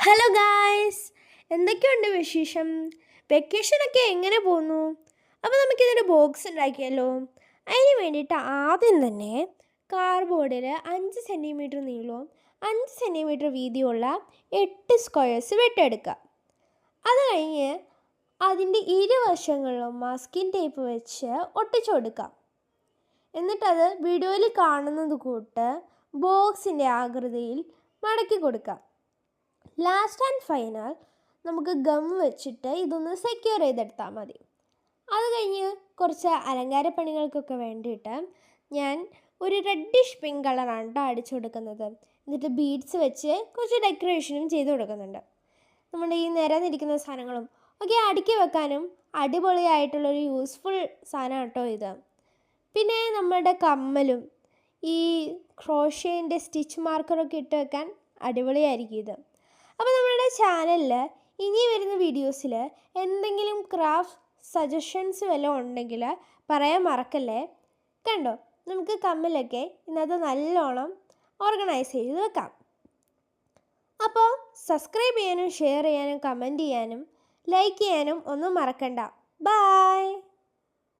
Hello guys, എന്തൊക്കെയുണ്ട് വിശേഷം? വെക്കേഷനൊക്കെ എങ്ങനെ പോന്നു? അപ്പോൾ നമുക്കിതൊരു ബോക്സ് ഉണ്ടാക്കിയാലോ? അതിന് വേണ്ടിയിട്ട് ആദ്യം തന്നെ കാർഡ്ബോർഡിൽ 5 സെൻറ്റിമീറ്റർ നീളവും 5 സെൻറ്റിമീറ്റർ വീതിയുള്ള 8 സ്ക്വയേഴ്സ് വെട്ടിയെടുക്കുക. അത് കഴിഞ്ഞ് അതിൻ്റെ ഇരുവശങ്ങളിലും മാസ്കിൻ ടേപ്പ് വെച്ച് ഒട്ടിച്ചു കൊടുക്കുക. എന്നിട്ടത് വീഡിയോയിൽ കാണുന്നത് കൂട്ട് ബോക്സിൻ്റെ ആകൃതിയിൽ മടക്കി കൊടുക്കുക. ലാസ്റ്റ് ആൻഡ് ഫൈനൽ നമുക്ക് ഗം വെച്ചിട്ട് ഇതൊന്ന് സെക്യൂർ ചെയ്തെടുത്താൽ മതി. അത് കഴിഞ്ഞ് കുറച്ച് അലങ്കാര പണികൾക്കൊക്കെ വേണ്ടിയിട്ട് ഞാൻ ഒരു റെഡിഷ് പിങ്ക് കളറാണ് കേട്ടോ അടിച്ചു കൊടുക്കുന്നത്. എന്നിട്ട് ബീഡ്സ് വെച്ച് കുറച്ച് ഡെക്കറേഷനും ചെയ്ത് കൊടുക്കുന്നുണ്ട്. നമ്മുടെ ഈ നിരന്നിരിക്കുന്ന സാധനങ്ങളും ഒക്കെ അടുക്കി വെക്കാനും അടിപൊളിയായിട്ടുള്ളൊരു യൂസ്ഫുൾ സാധനം കേട്ടോ ഇത്. പിന്നെ നമ്മുടെ കമ്മലും ഈ ക്രോഷേൻ്റെ സ്റ്റിച്ച് മാർക്കറൊക്കെ ഇട്ട് വെക്കാൻ അടിപൊളിയായിരിക്കും ഇത്. അപ്പോൾ നമ്മുടെ ചാനലിൽ ഇനി വരുന്ന വീഡിയോസിൽ എന്തെങ്കിലും ക്രാഫ്റ്റ് സജഷൻസ് വല്ലതും ഉണ്ടെങ്കിൽ പറയാൻ മറക്കല്ലേ. കണ്ടോ, നമുക്ക് കമ്മലൊക്കെ ഇന്നത്തെ നല്ലോണം ഓർഗനൈസ് ചെയ്ത് വെക്കാം. അപ്പോൾ സബ്സ്ക്രൈബ് ചെയ്യാനും ഷെയർ ചെയ്യാനും കമൻറ്റ് ചെയ്യാനും ലൈക്ക് ചെയ്യാനും ഒന്നും മറക്കണ്ട. ബൈ.